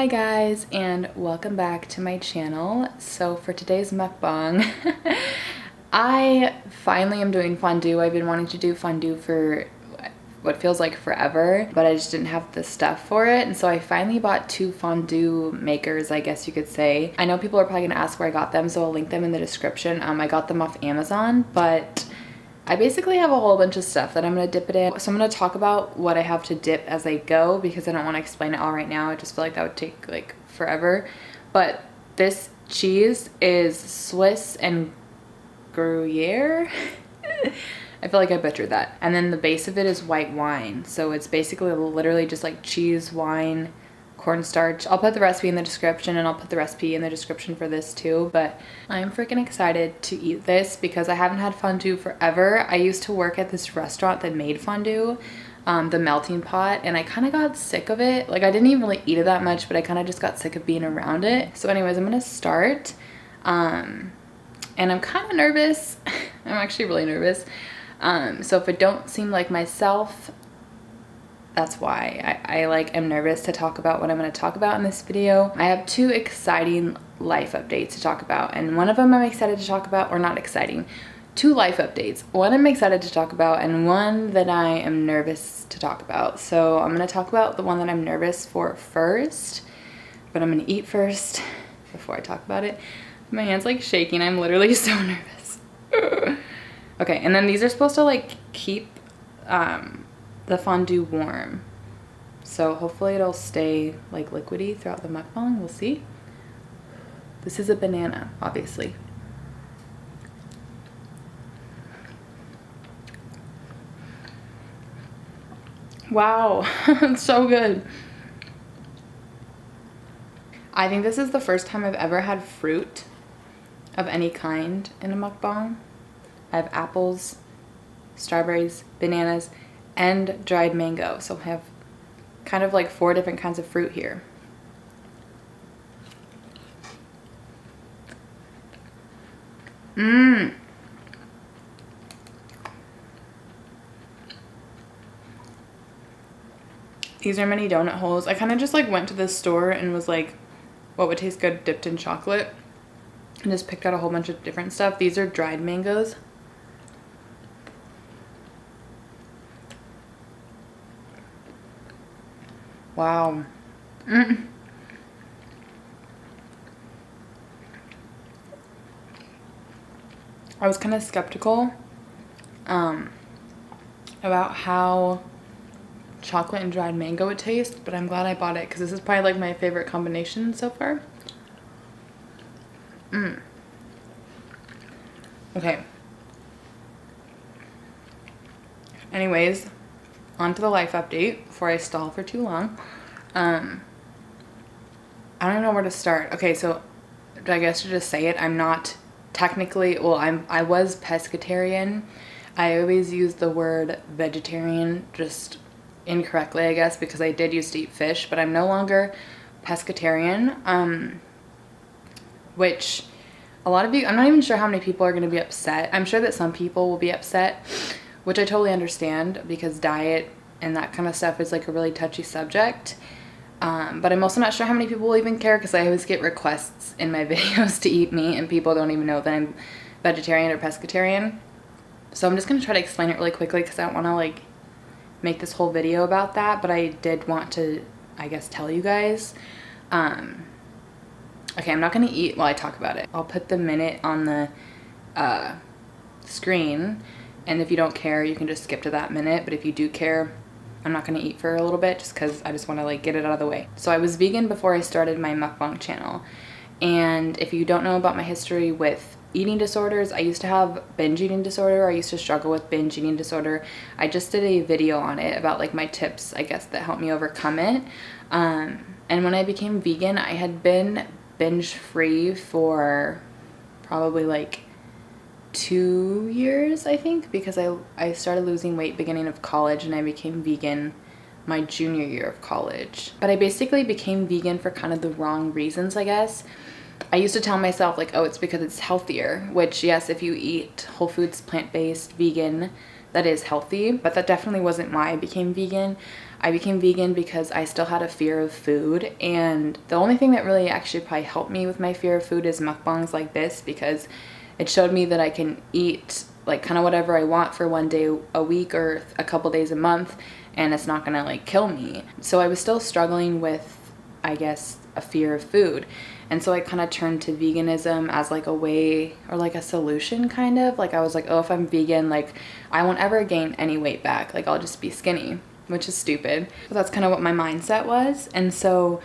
guys, and welcome back to my channel. So for today's mukbang, I finally am doing fondue. I've been wanting to do fondue for what feels like forever, but I just didn't have the stuff for it. And so I finally bought two fondue makers, I guess you could say. I know people are probably gonna ask where I got them, so I'll link them in the description. I got them off Amazon, but I basically have a whole bunch of stuff that I'm gonna dip it in. So I'm gonna talk about what I have to dip as I go because I don't wanna explain it all right now. I just feel like that would take like forever. But this cheese is Swiss and Gruyere. I feel like I butchered that. And then the base of it is white wine. So it's basically literally just like cheese, wine, cornstarch. I'll put the recipe in the description, and I'll put the recipe in the description for this too. But I'm freaking excited to eat this because I haven't had fondue forever. I used to work at this restaurant that made fondue, the Melting Pot, and I kind of got sick of it. Like I didn't even really eat it that much, but I kind of just got sick of being around it. So anyways, I'm gonna start. And I'm kind of nervous. I'm actually really nervous. So if I don't seem like myself, that's why I am nervous to talk about what I'm going to talk about in this video. I have two exciting life updates to talk about, and one of them I'm excited to talk about, or not exciting, two life updates. One I'm excited to talk about and one that I am nervous to talk about. So I'm going to talk about the one that I'm nervous for first, but I'm going to eat first before I talk about it. My hand's like shaking. I'm literally so nervous. Okay, and then these are supposed to like keep the fondue warm. So hopefully it'll stay like liquidy throughout the mukbang. We'll see. This is a banana, obviously. Wow, it's so good. I think this is the first time I've ever had fruit of any kind in a mukbang. I have apples, strawberries, bananas, and dried mango. So I have kind of like 4 different kinds of fruit here. These are mini donut holes. I kind of just like went to the store and was like, what would taste good dipped in chocolate? And just picked out a whole bunch of different stuff. These are dried mangoes. Wow. I was kind of skeptical about how chocolate and dried mango would taste, but I'm glad I bought it because this is probably like my favorite combination so far. Okay. Anyways, on to the life update before I stall for too long. I don't even know where to start. Okay, so I guess to just say it, I'm not technically, well, I was pescatarian. I always use the word vegetarian just incorrectly, I guess, because I did used to eat fish, but I'm no longer pescatarian. Which a lot of you, I'm not even sure how many people are going to be upset. I'm sure that some people will be upset, which I totally understand because diet and that kind of stuff is like a really touchy subject. But I'm also not sure how many people will even care because I always get requests in my videos to eat meat and people don't even know that I'm vegetarian or pescatarian. So I'm just going to try to explain it really quickly because I don't want to like make this whole video about that, but I did want to, I guess, tell you guys. Okay, I'm not going to eat while I talk about it. I'll put the minute on the screen, and if you don't care, you can just skip to that minute, but if you do care, I'm not going to eat for a little bit just because I just want to like get it out of the way. So I was vegan before I started my mukbang channel, and if you don't know about my history with eating disorders, I used to have binge eating disorder. I used to struggle with binge eating disorder. I just did a video on it about like my tips, I guess, that helped me overcome it. And when I became vegan, I had been binge free for probably like 2 years, I think, because I started losing weight beginning of college and I became vegan my junior year of college. But I basically became vegan for kind of the wrong reasons, I guess. I used to tell myself like, oh, it's because it's healthier, which yes, if you eat whole foods, plant-based, vegan, that is healthy, but that definitely wasn't why I became vegan. I became vegan because I still had a fear of food, and the only thing that really actually probably helped me with my fear of food is mukbangs like this, because it showed me that I can eat like kind of whatever I want for one day a week or a couple days a month, and it's not gonna like kill me. So I was still struggling with, I guess, a fear of food. And so I kind of turned to veganism as like a way or like a solution kind of. Like I was like, oh, if I'm vegan, like I won't ever gain any weight back. Like I'll just be skinny, which is stupid. But that's kind of what my mindset was. And so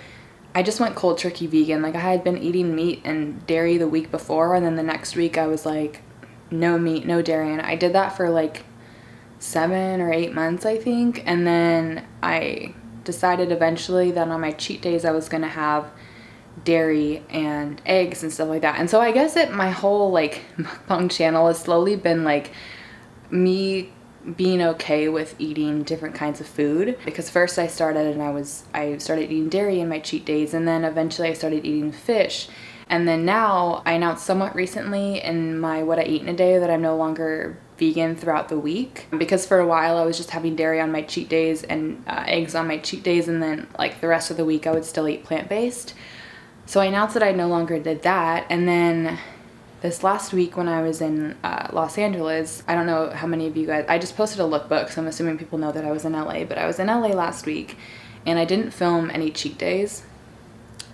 I just went cold turkey vegan. Like I had been eating meat and dairy the week before, and then the next week I was like, no meat, no dairy. And I did that for like 7 or 8 months, I think. And then I decided eventually that on my cheat days I was gonna have dairy and eggs and stuff like that. And so I guess that my whole like mukbang channel has slowly been like me being okay with eating different kinds of food, because first I started eating dairy in my cheat days, and then eventually I started eating fish. And then now I announced somewhat recently in my what I eat in a day that I'm no longer vegan throughout the week, because for a while I was just having dairy on my cheat days and eggs on my cheat days, and then like the rest of the week I would still eat plant-based. So I announced that I no longer did that. And then this last week when I was in Los Angeles, I don't know how many of you guys, I just posted a lookbook, so I'm assuming people know that I was in LA, but I was in LA last week and I didn't film any cheat days.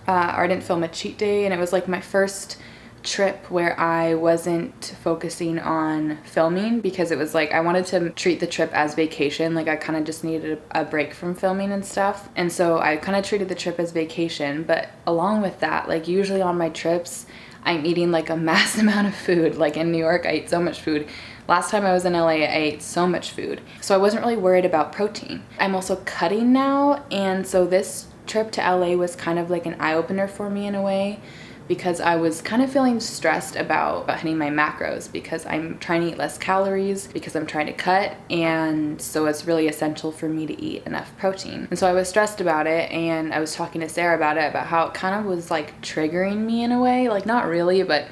Or I didn't film a cheat day, and it was like my first trip where I wasn't focusing on filming, because it was like I wanted to treat the trip as vacation. Like I kind of just needed a break from filming and stuff, and so I kind of treated the trip as vacation. But along with that, like usually on my trips I'm eating like a mass amount of food. Like in New York I ate so much food. Last time I was in LA I ate so much food, so I wasn't really worried about protein. I'm also cutting now, and so this trip to LA was kind of like an eye-opener for me in a way, because I was kind of feeling stressed about hitting my macros, because I'm trying to eat less calories because I'm trying to cut, and so it's really essential for me to eat enough protein. And so I was stressed about it, and I was talking to Sarah about it, about how it kind of was like triggering me in a way, like not really, but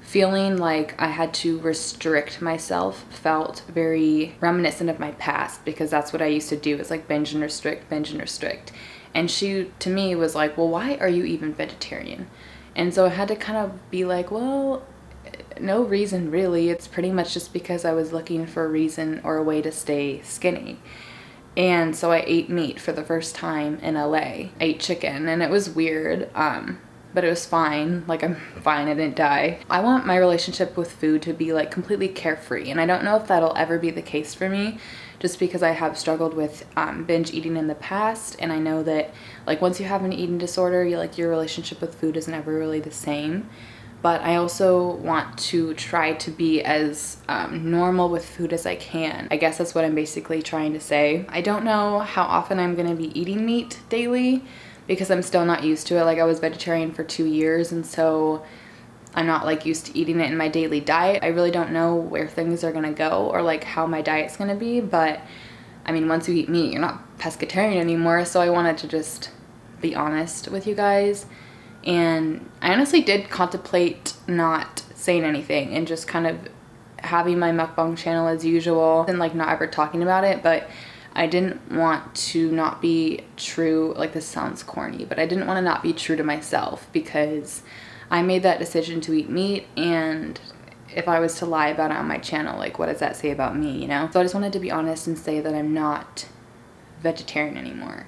feeling like I had to restrict myself felt very reminiscent of my past, because that's what I used to do, is like binge and restrict, binge and restrict. And she, to me, was like, well, why are you even vegetarian? And so I had to kind of be like, well, no reason really. It's pretty much just because I was looking for a reason or a way to stay skinny. And so I ate meat for the first time in LA. I ate chicken, and it was weird, but it was fine. Like I'm fine, I didn't die. I want my relationship with food to be like completely carefree, and I don't know if that'll ever be the case for me, just because I have struggled with binge eating in the past, and I know that like once you have an eating disorder, your relationship with food is never really the same. But I also want to try to be as normal with food as I can. I guess that's what I'm basically trying to say. I don't know how often I'm gonna be eating meat daily, because I'm still not used to it. Like I was vegetarian for 2 years, and so I'm not like used to eating it in my daily diet. I really don't know where things are gonna go, or like how my diet's gonna be, but I mean, once you eat meat, you're not pescatarian anymore, so I wanted to just be honest with you guys. And I honestly did contemplate not saying anything and just kind of having my mukbang channel as usual and like not ever talking about it, but I didn't want to not be true, like this sounds corny, but I didn't want to not be true to myself, because I made that decision to eat meat, and if I was to lie about it on my channel, like what does that say about me, you know? So I just wanted to be honest and say that I'm not vegetarian anymore.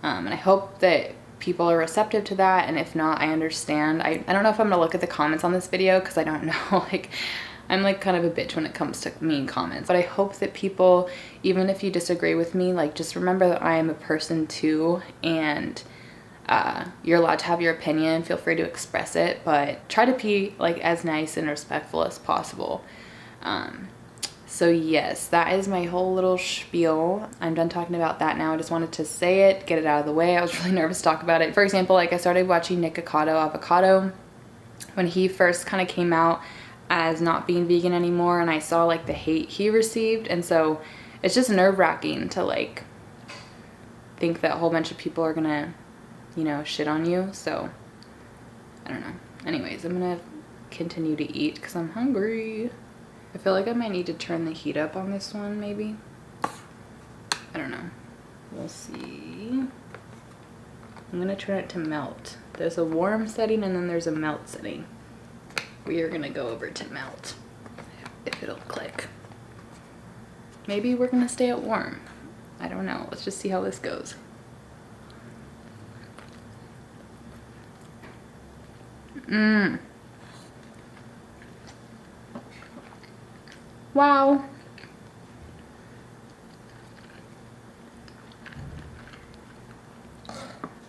And I hope that people are receptive to that, and if not, I understand. I don't know if I'm gonna look at the comments on this video, because I don't know, like I'm like kind of a bitch when it comes to mean comments, but I hope that people, even if you disagree with me, like just remember that I am a person too, and you're allowed to have your opinion, feel free to express it, but try to be like as nice and respectful as possible. So yes, that is my whole little spiel. I'm done talking about that now. I just wanted to say it, get it out of the way. I was really nervous to talk about it. For example, like I started watching Nikocado Avocado when he first kind of came out as not being vegan anymore, and I saw like the hate he received, and so it's just nerve-wracking to like think that a whole bunch of people are gonna, you know, shit on you. So I don't know. Anyways, I'm gonna continue to eat because I'm hungry. I feel like I might need to turn the heat up on this one, maybe. I don't know. We'll see. I'm gonna turn it to melt. There's a warm setting and then there's a melt setting. We are gonna go over to melt, if it'll click. Maybe we're gonna stay at warm. I don't know. Let's just see how this goes. Wow.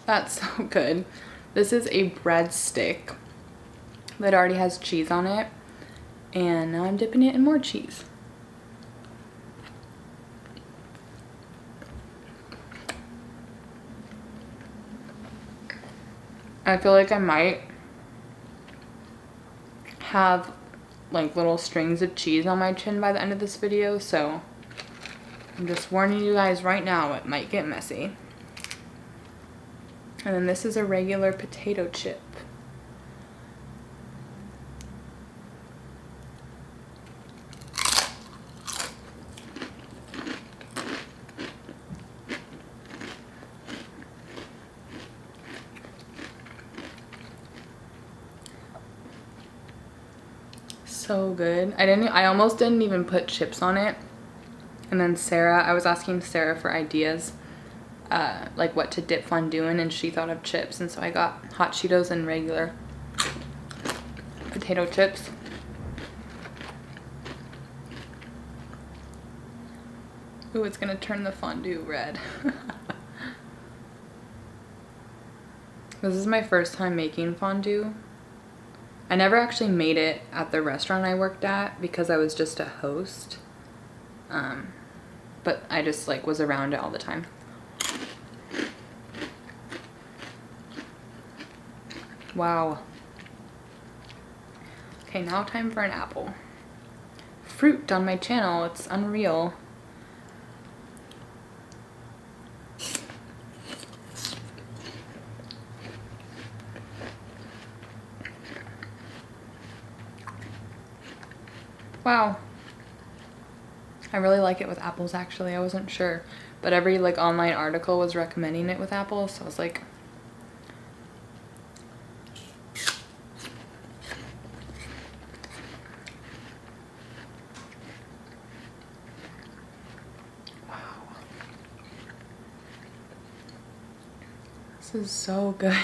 That's so good. This is a breadstick that already has cheese on it. And now I'm dipping it in more cheese. I feel like I might have like little strings of cheese on my chin by the end of this video, so I'm just warning you guys right now, it might get messy. And then this is a regular potato chip. So good. I almost didn't even put chips on it. And then I was asking Sarah for ideas, like what to dip fondue in, and she thought of chips. And so I got hot Cheetos and regular potato chips. Ooh, it's gonna turn the fondue red. This is my first time making fondue. I never actually made it at the restaurant I worked at because I was just a host. But I just like was around it all the time. Wow. Okay, now time for an apple. Fruit on my channel, it's unreal. Wow. I really like it with apples, actually. I wasn't sure, but every like online article was recommending it with apples, so I was like, wow. This is so good.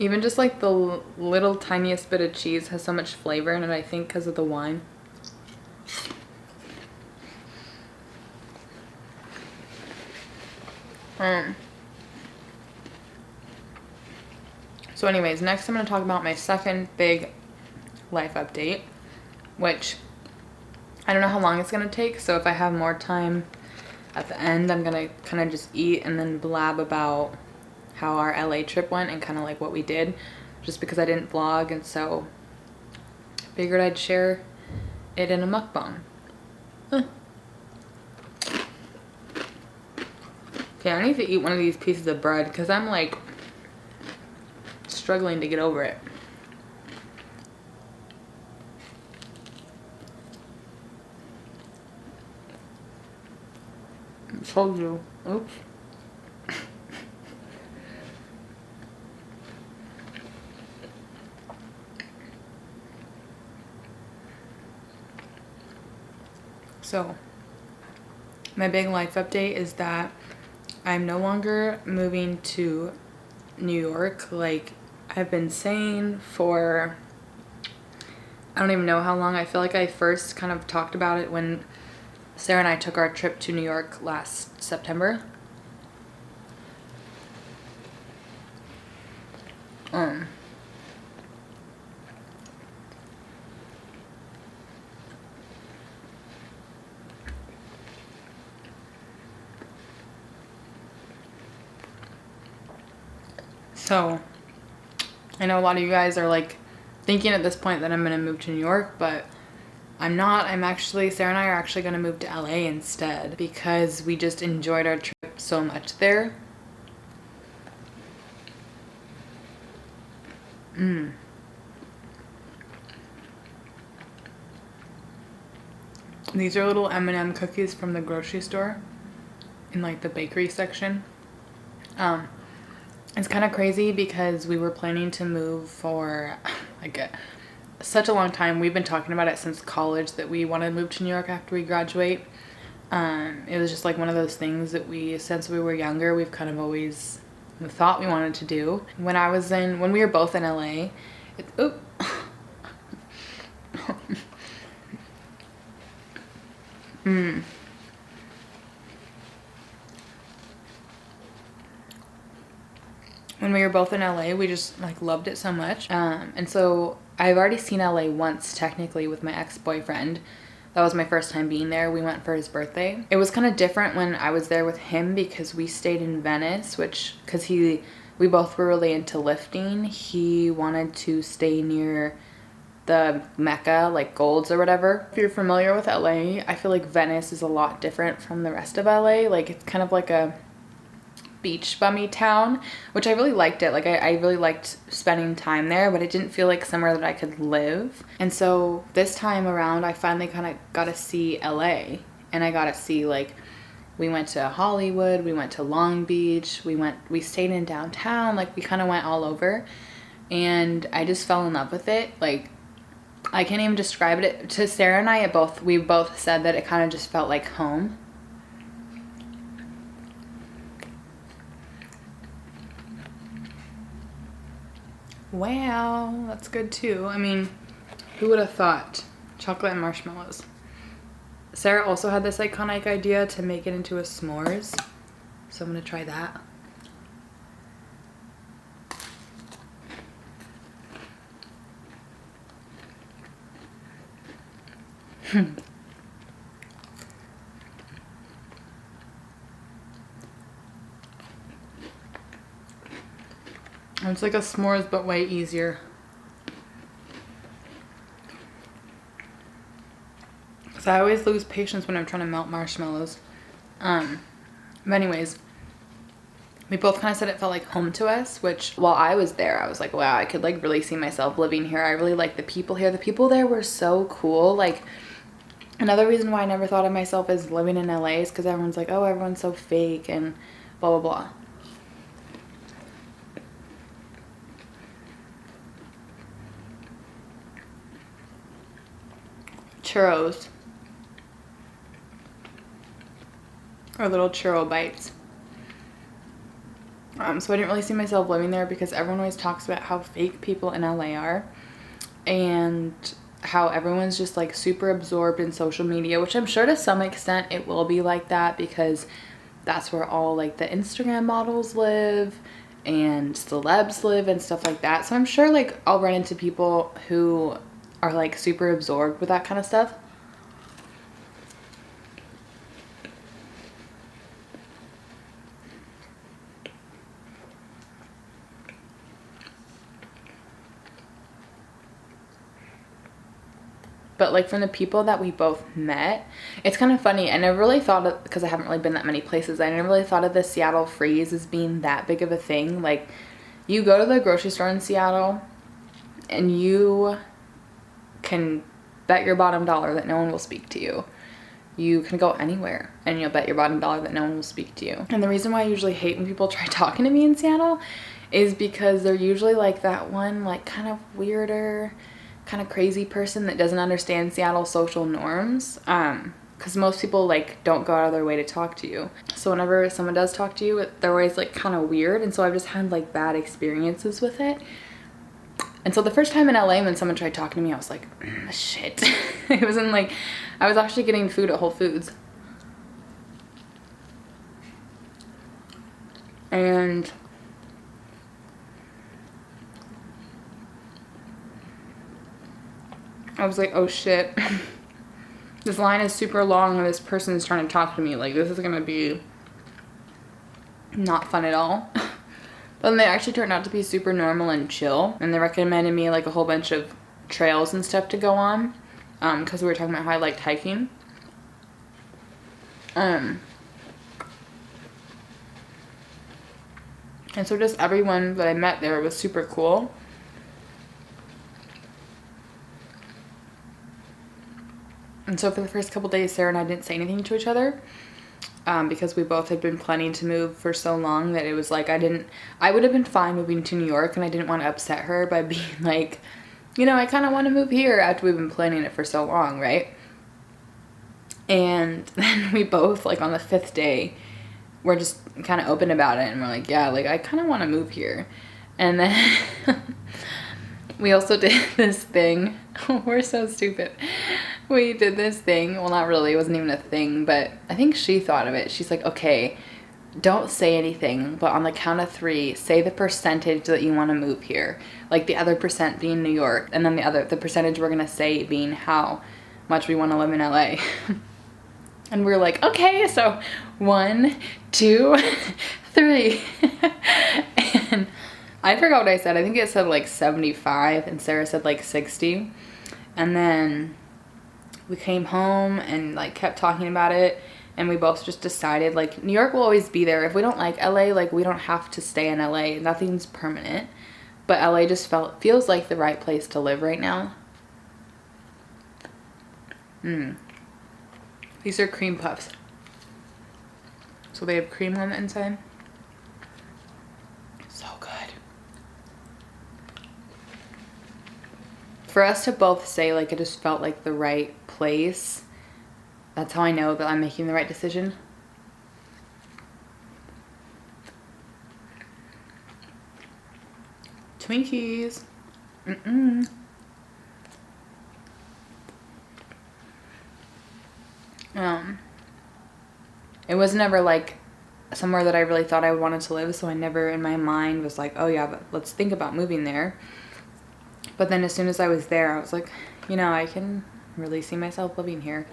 Even just like the little tiniest bit of cheese has so much flavor in it, I think, because of the wine. So anyways, next I'm going to talk about my second big life update, which I don't know how long it's going to take. So if I have more time at the end, I'm going to kind of just eat and then blab about how our LA trip went and kind of like what we did, just because I didn't vlog, and so I figured I'd share it in a mukbang. Okay, I need to eat one of these pieces of bread because I'm like struggling to get over it. I told you. Oops. So, my big life update is that I'm no longer moving to New York like I've been saying for, I don't even know how long. I feel like I first kind of talked about it when Sarah and I took our trip to New York last September. So, I know a lot of you guys are like thinking at this point that I'm going to move to New York, but I'm not. Sarah and I are actually going to move to LA instead because we just enjoyed our trip so much there. These are little M&M cookies from the grocery store in like the bakery section. It's kind of crazy because we were planning to move for like such a long time. We've been talking about it since college that we want to move to New York after we graduate. It was just like one of those things that since we were younger, we've kind of always thought we wanted to do. When we were both in LA, When we were both in LA, we just like loved it so much. And so I've already seen LA once technically with my ex-boyfriend. That was my first time being there. We went for his birthday. It was kind of different when I was there with him because we stayed in Venice, because we both were really into lifting. He wanted to stay near the Mecca, like Gold's or whatever. If you're familiar with LA, I feel like Venice is a lot different from the rest of LA. Like it's kind of like a beach bummy town, which I really liked it. Like I really liked spending time there, but it didn't feel like somewhere that I could live. And so this time around, I finally kind of got to see LA, and I got to see, like, we went to Hollywood, we went to Long Beach, we stayed in downtown, like we kind of went all over, and I just fell in love with it. Like I can't even describe it. To Sarah and I, we both said that it kind of just felt like home. Wow, that's good too. I mean, who would have thought? Chocolate and marshmallows. Sarah also had this iconic idea to make it into a s'mores, so I'm gonna try that. It's like a s'mores, but way easier. Because I always lose patience when I'm trying to melt marshmallows. But anyways, we both kind of said it felt like home to us, which while I was there, I was like, wow, I could like really see myself living here. I really like the people here. The people there were so cool. Like, another reason why I never thought of myself as living in LA is because everyone's like, oh, everyone's so fake and blah, blah, blah. Churros, or little churro bites. So I didn't really see myself living there because everyone always talks about how fake people in LA are and how everyone's just like super absorbed in social media, which I'm sure to some extent it will be like that because that's where all like the Instagram models live and celebs live and stuff like that. So I'm sure like I'll run into people who are like super absorbed with that kind of stuff. But like from the people that we both met, it's kind of funny. I never really thought of, because I haven't really been that many places, I never really thought of the Seattle freeze as being that big of a thing. Like you go to the grocery store in Seattle and you can bet your bottom dollar that no one will speak to you. You can go anywhere and you'll bet your bottom dollar that no one will speak to you. And the reason why I usually hate when people try talking to me in Seattle is because they're usually like that one like kind of weirder, kind of crazy person that doesn't understand Seattle social norms. Because most people like don't go out of their way to talk to you. So whenever someone does talk to you, they're always like kind of weird. And so I've just had like bad experiences with it. And so the first time in LA when someone tried talking to me, I was like, shit. It was in like, I was actually getting food at Whole Foods. And I was like, oh shit. This line is super long and this person is trying to talk to me. Like, this is gonna be not fun at all. But then they actually turned out to be super normal and chill. And they recommended me like a whole bunch of trails and stuff to go on. Because we were talking about how I liked hiking. And so just everyone that I met there was super cool. And so for the first couple days, Sarah and I didn't say anything to each other. Because we both had been planning to move for so long that it was like I would have been fine moving to New York, and I didn't want to upset her by being like, you know, I kind of want to move here after we've been planning it for so long, right? And then we both, like on the 5th day, we're just kind of open about it, and we're like, yeah, like I kind of want to move here. And then we also did this thing. We're so stupid. We did this thing. Well, not really. It wasn't even a thing, but I think she thought of it. She's like, okay, don't say anything, but on the count of 3, say the percentage that you want to move here. Like the other percent being New York, and then the percentage we're going to say being how much we want to live in LA. And we're like, okay, so 1, 2, 3. And I forgot what I said. I think it said like 75, and Sarah said like 60. And then we came home and like kept talking about it, and we both just decided like New York will always be there. If we don't like LA, like we don't have to stay in LA. Nothing's permanent. But LA just feels like the right place to live right now. These are cream puffs. So they have cream on the inside. So good. For us to both say like it just felt like the right place, that's how I know that I'm making the right decision. Twinkies. It was never like somewhere that I really thought I wanted to live, so I never in my mind was like, oh yeah, but let's think about moving there. But then as soon as I was there, I was like, you know, I can really see myself living here.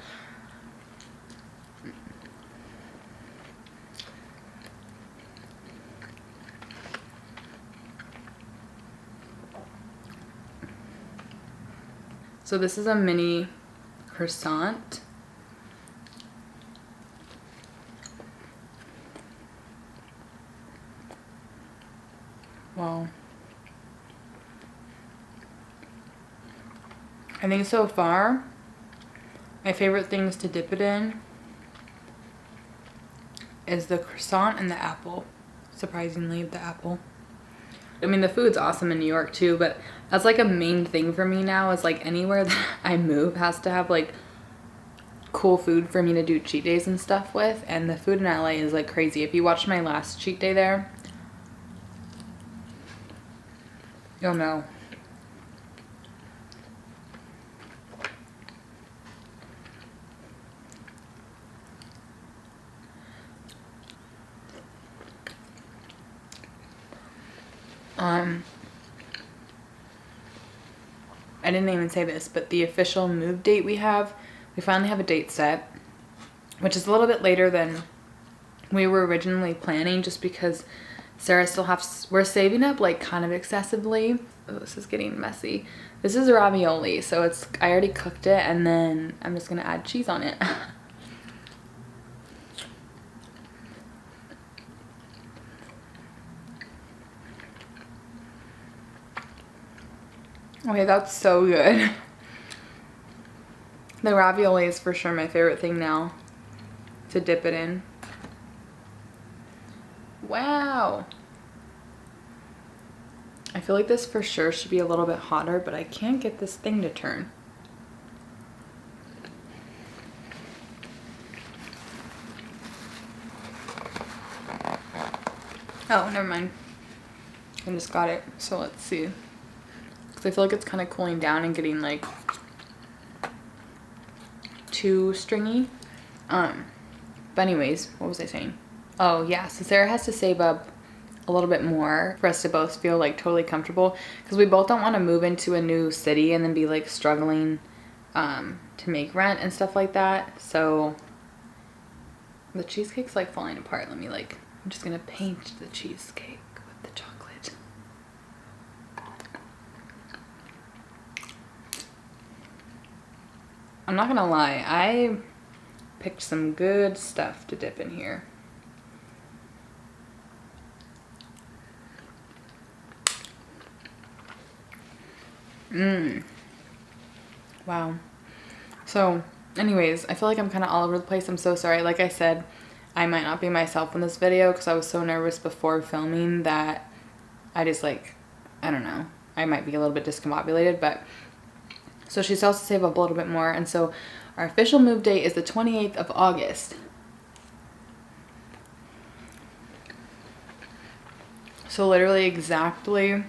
So this is a mini croissant. Wow. I think so far, my favorite things to dip it in is the croissant and the apple. Surprisingly, the apple. I mean, the food's awesome in New York too, but that's like a main thing for me now is like anywhere that I move has to have like cool food for me to do cheat days and stuff with, and the food in LA is like crazy. If you watched my last cheat day there, you'll know. I didn't even say this, but the official move date we finally have a date set, which is a little bit later than we were originally planning, just because Sarah we're saving up like kind of excessively. Oh, this is getting messy. This is ravioli, so I already cooked it, and then I'm just gonna add cheese on it. Okay, that's so good. The ravioli is for sure my favorite thing now to dip it in. Wow. I feel like this for sure should be a little bit hotter, but I can't get this thing to turn. Oh, never mind. I just got it, so let's see. I feel like it's kind of cooling down and getting like too stringy. But anyways, what was I saying? Oh yeah, so Sarah has to save up a little bit more for us to both feel like totally comfortable, because we both don't want to move into a new city and then be like struggling to make rent and stuff like that. So the cheesecake's like falling apart. I'm just gonna paint the cheesecake with the chocolate. I'm not gonna lie, I picked some good stuff to dip in here. Wow. So anyways, I feel like I'm kind of all over the place. I'm so sorry. Like I said, I might not be myself in this video because I was so nervous before filming that I just like, I don't know, I might be a little bit discombobulated. But so she still has to save up a little bit more, and so our official move date is the 28th of August. So literally exactly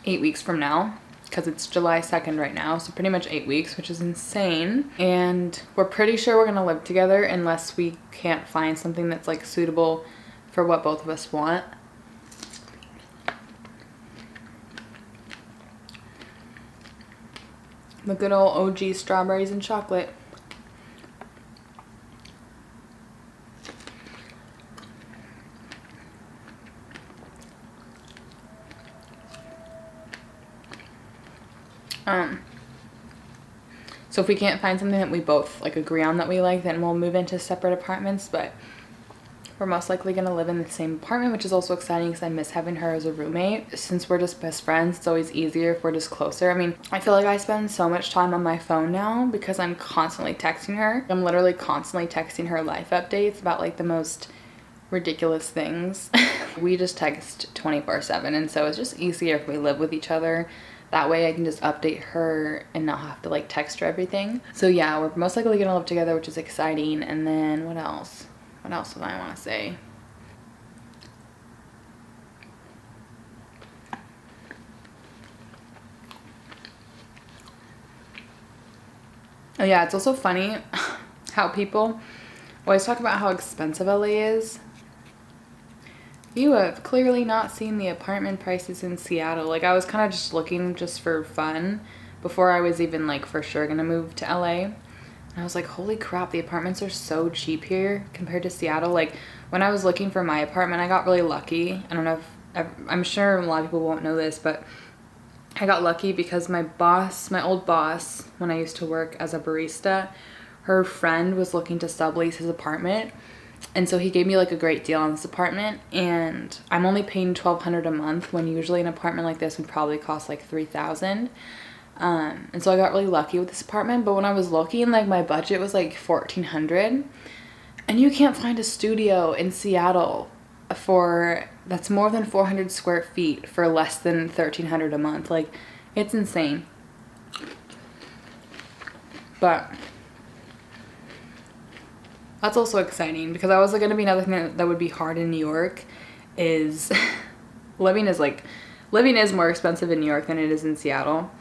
8 weeks from now, because it's July 2nd right now, so pretty much 8 weeks, which is insane. And we're pretty sure we're gonna live together unless we can't find something that's like suitable for what both of us want. The good old OG strawberries and chocolate. So if we can't find something that we both like agree on that we like, then we'll move into separate apartments, but we're most likely gonna live in the same apartment, which is also exciting because I miss having her as a roommate. Since we're just best friends, it's always easier if we're just closer. I mean, I feel like I spend so much time on my phone now because I'm constantly texting her. I'm literally constantly texting her life updates about like the most ridiculous things. We just text 24/7, and so it's just easier if we live with each other. That way I can just update her and not have to like text her everything. So yeah, we're most likely gonna live together, which is exciting. And then what else? What else do I want to say? Oh yeah, it's also funny how people always talk about how expensive LA is. You have clearly not seen the apartment prices in Seattle. Like I was kind of just looking just for fun before I was even like for sure gonna move to LA. And I was like, holy crap, the apartments are so cheap here compared to Seattle. Like when I was looking for my apartment, I got really lucky. I don't know if, I'm sure a lot of people won't know this, but I got lucky because my boss, my old boss, when I used to work as a barista, her friend was looking to sublease his apartment. And so he gave me like a great deal on this apartment, and I'm only paying $1,200 a month when usually an apartment like this would probably cost like $3,000. And so I got really lucky with this apartment. But when I was looking, like my budget was like $1,400, and you can't find a studio in Seattle that's more than 400 square feet for less than $1,300 a month. Like it's insane. But that's also exciting because that was going to be another thing that would be hard in New York is living is more expensive in New York than it is in Seattle.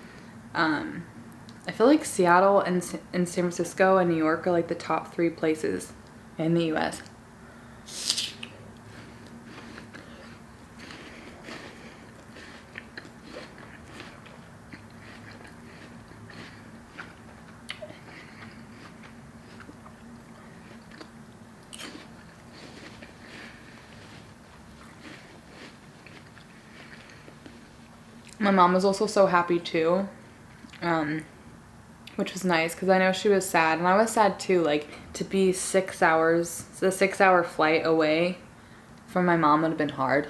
I feel like Seattle and San Francisco and New York are like the top 3 places in the US. My mom was also so happy too, which was nice because I know she was sad, and I was sad too, like to be 6 hours, the 6-hour flight away from my mom would have been hard.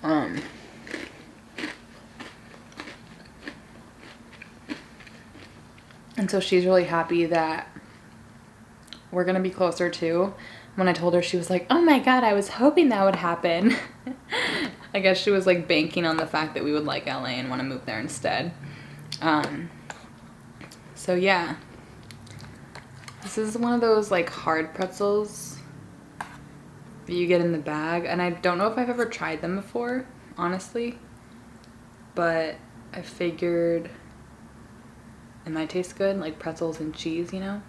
And so she's really happy that we're gonna be closer too. When I told her, she was like, oh my god, I was hoping that would happen. I guess she was like banking on the fact that we would like LA and want to move there instead. So yeah, this is one of those like hard pretzels that you get in the bag, and I don't know if I've ever tried them before, honestly, but I figured it might taste good, like pretzels and cheese, you know?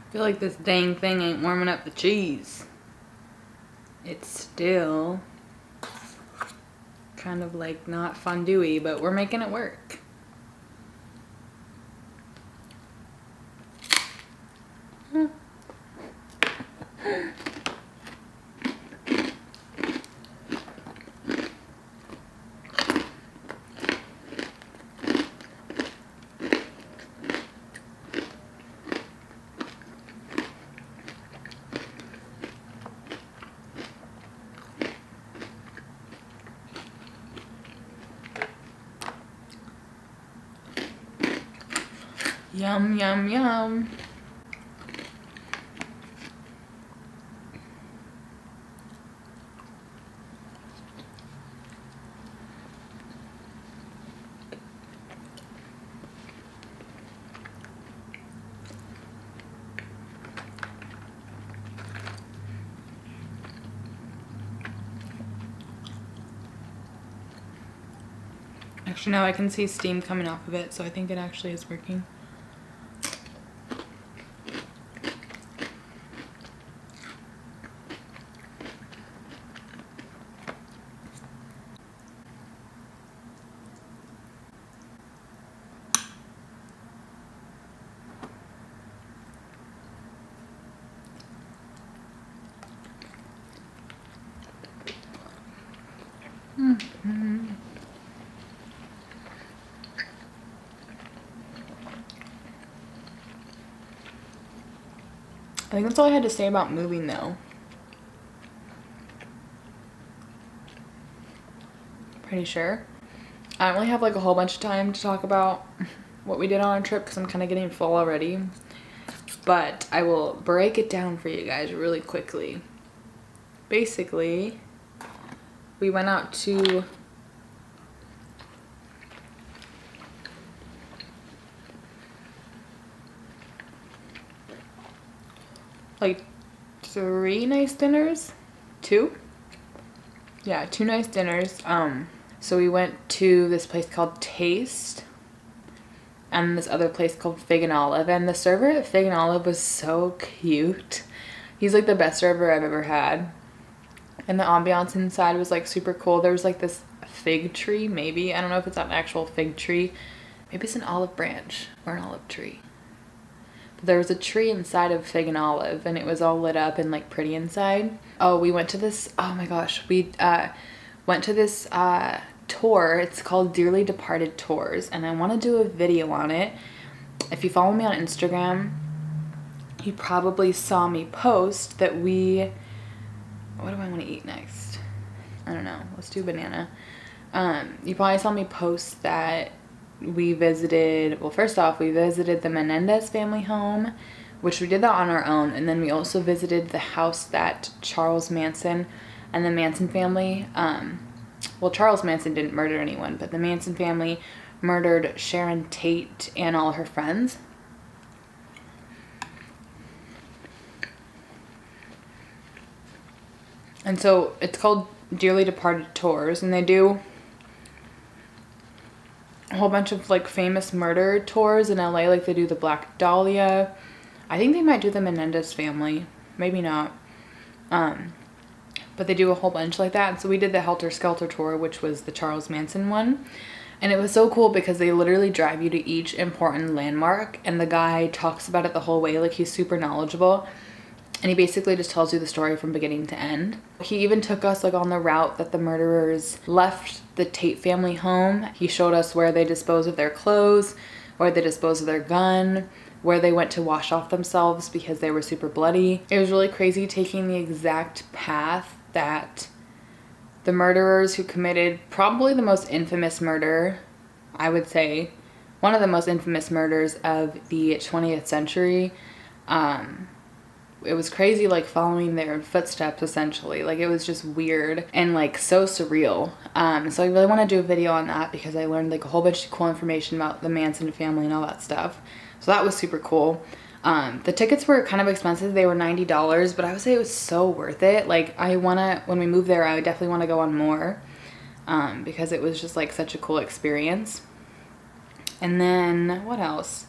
I feel like this dang thing ain't warming up the cheese. It's still kind of like not fondue-y, but we're making it work. Yum, yum, yum. Actually, now I can see steam coming off of it, so I think it actually is working. I think that's all I had to say about moving though. Pretty sure. I don't really have like a whole bunch of time to talk about what we did on our trip because I'm kind of getting full already. But I will break it down for you guys really quickly. Basically, we went out to like 3 nice dinners. 2? Yeah, 2 nice dinners. So we went to this place called Taste and this other place called Fig and Olive, and the server at Fig and Olive was so cute. He's like the best server I've ever had, and the ambiance inside was like super cool. There was like this fig tree, maybe, I don't know if it's an actual fig tree, maybe it's an olive branch or an olive tree, but there was a tree inside of Fig and Olive and it was all lit up and like pretty inside. Oh, we went to this, oh my gosh, we went to this tour. It's called Dearly Departed Tours, and I want to do a video on it. If you follow me on Instagram, you probably saw me post that what do I want to eat next? I don't know, let's do banana. You probably saw me post that we visited, well, first off, we visited the Menendez family home, which we did that on our own, and then we also visited the house that Charles Manson and the Manson family, well, Charles Manson didn't murder anyone, but the Manson family murdered Sharon Tate and all her friends. And so it's called Dearly Departed Tours, and they do a whole bunch of like famous murder tours in LA. Like they do the Black Dahlia. I think they might do the Menendez family, maybe not. But they do a whole bunch like that. And so we did the Helter Skelter tour, which was the Charles Manson one. And it was so cool because they literally drive you to each important landmark, and the guy talks about it the whole way. Like, he's super knowledgeable, and he basically just tells you the story from beginning to end. He even took us like on the route that the murderers left the Tate family home. He showed us where they disposed of their clothes, where they disposed of their gun, where they went to wash off themselves because they were super bloody. It was really crazy taking the exact path that the murderers who committed probably the most infamous murder, I would say, one of the most infamous murders of the 20th century. It was crazy, like, following their footsteps, essentially. Like, it was just weird and, like, so surreal. So I really want to do a video on that because I learned, like, a whole bunch of cool information about the Manson family and all that stuff. So that was super cool. The tickets were kind of expensive. They were $90, but I would say it was so worth it. Like, when we move there, I would definitely want to go on more, because it was just like such a cool experience. And then what else?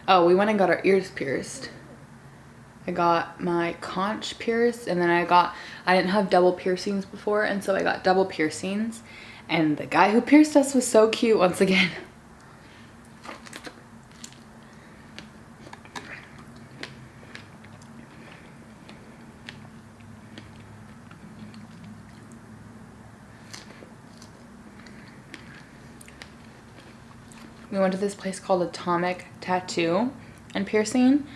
Oh, we went and got our ears pierced. I got my conch pierced, and then I didn't have double piercings before, and so I got double piercings. And the guy who pierced us was so cute once again. We went to this place called Atomic Tattoo and Piercing,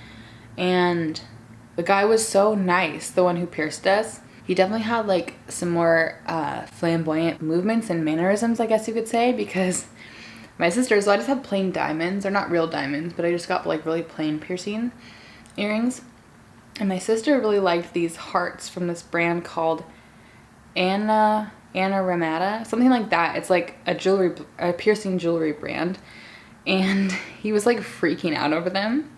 and the guy was so nice, the one who pierced us. He definitely had like some more flamboyant movements and mannerisms, I guess you could say, because my sister, so I just had plain diamonds. They're not real diamonds, but I just got like really plain piercing earrings. And my sister really liked these hearts from this brand called Anna Ramada, something like that. It's like a piercing jewelry brand. And he was like freaking out over them.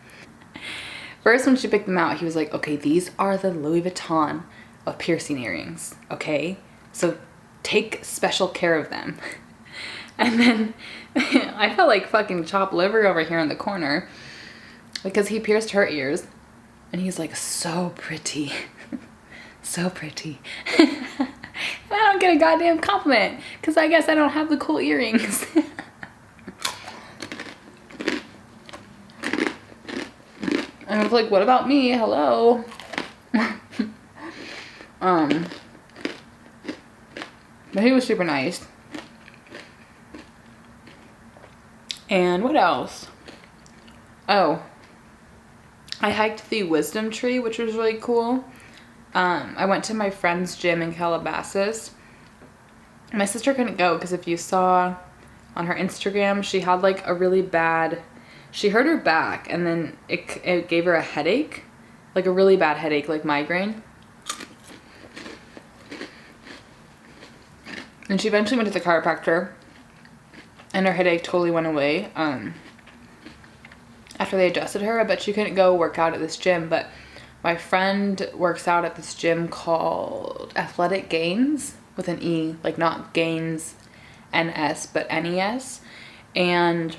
First, when she picked them out, he was like, okay, these are the Louis Vuitton of piercing earrings, okay? So take special care of them. And then I felt like fucking chopped liver over here in the corner because he pierced her ears. And he's like, so pretty. So pretty. And I don't get a goddamn compliment because I guess I don't have the cool earrings. And I was like, what about me? Hello. But he was super nice. And what else? Oh, I hiked the Wisdom Tree, which was really cool. I went to my friend's gym in Calabasas. My sister couldn't go because if you saw on her Instagram, she had like a really bad, she hurt her back and then it gave her a headache, like a really bad headache, like migraine. And she eventually went to the chiropractor and her headache totally went away after they adjusted her. I bet she couldn't go work out at this gym, but my friend works out at this gym called Athletic Gains with an E, like not Gains NS, but NES. And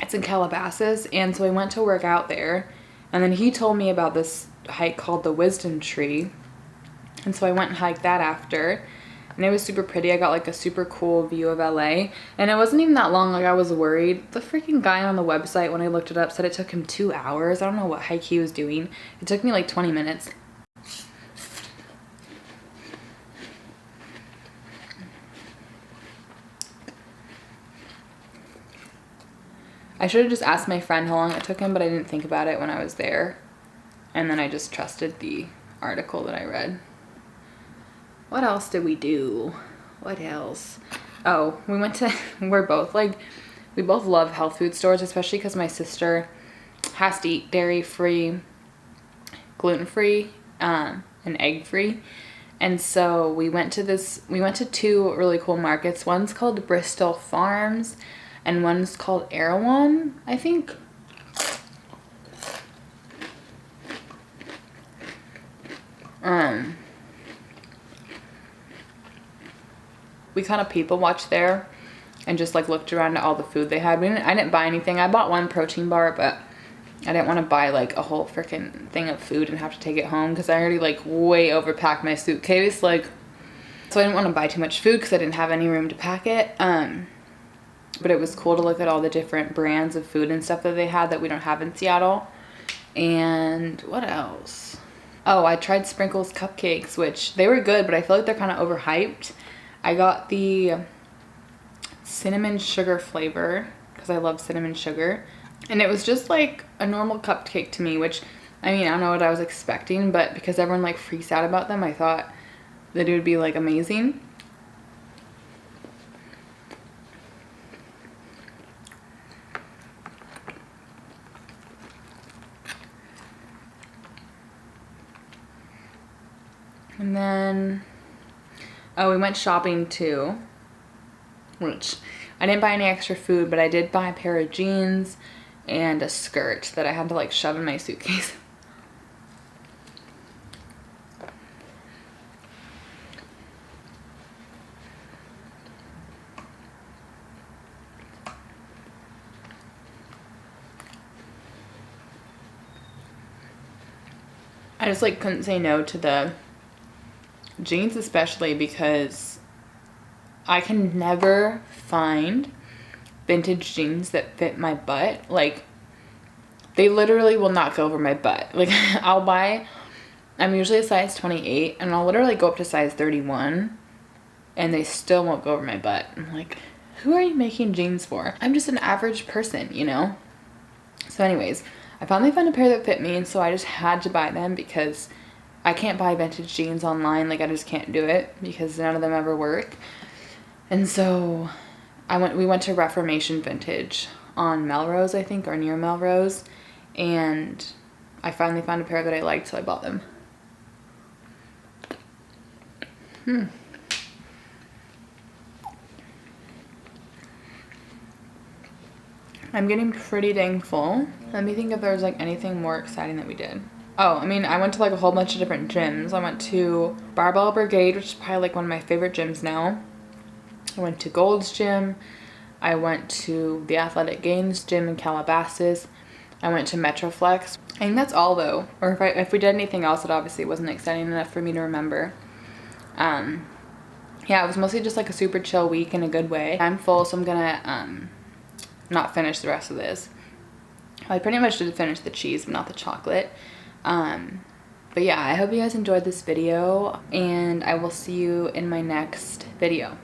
it's in Calabasas. And so I went to work out there. And then he told me about this hike called the Wisdom Tree. And so I went and hiked that after. And it was super pretty. I got like a super cool view of LA. And it wasn't even that long. Like I was worried. The freaking guy on the website, when I looked it up, said it took him 2 hours. I don't know what hike he was doing. It took me like 20 minutes. I should have just asked my friend how long it took him, but I didn't think about it when I was there. And then I just trusted the article that I read. What else did we do? What else? Oh, we went to, we both love health food stores, especially because my sister has to eat dairy-free, gluten-free, and egg-free. And so we went to 2 really cool markets. One's called Bristol Farms and one's called Erewhon, I think. We kind of people watched there and just like looked around at all the food they had. I didn't buy anything. I bought 1 protein bar, but I didn't want to buy like a whole freaking thing of food and have to take it home because I already like way overpacked my suitcase. Like, so I didn't want to buy too much food because I didn't have any room to pack it. But it was cool to look at all the different brands of food and stuff that they had that we don't have in Seattle. And what else? Oh, I tried Sprinkles cupcakes, which they were good, but I feel like they're kind of overhyped. I got the cinnamon sugar flavor because I love cinnamon sugar. And it was just like a normal cupcake to me, which, I mean, I don't know what I was expecting, but because everyone like freaks out about them, I thought that it would be like amazing. And then, oh, we went shopping too, which I didn't buy any extra food, but I did buy a pair of jeans and a skirt that I had to like shove in my suitcase. I just like couldn't say no to the jeans, especially because I can never find vintage jeans that fit my butt. Like, they literally will not go over my butt. Like, I'm usually a size 28 and I'll literally go up to size 31 and they still won't go over my butt. I'm like, who are you making jeans for? I'm just an average person, you know? So anyways, I finally found a pair that fit me, and so I just had to buy them because I can't buy vintage jeans online. Like, I just can't do it because none of them ever work. And so we went to Reformation Vintage on Melrose, I think, or near Melrose, and I finally found a pair that I liked, so I bought them. I'm getting pretty dang full. Let me think if there's like anything more exciting that we did. Oh, I mean, I went to like a whole bunch of different gyms. I went to Barbell Brigade, which is probably like one of my favorite gyms now. I went to Gold's Gym. I went to the Athletic Gains Gym in Calabasas. I went to Metroflex. I think that's all though. Or if we did anything else, it obviously wasn't exciting enough for me to remember. Yeah, it was mostly just like a super chill week in a good way. I'm full, so I'm gonna not finish the rest of this. I pretty much did finish the cheese, but not the chocolate. But yeah, I hope you guys enjoyed this video, and I will see you in my next video.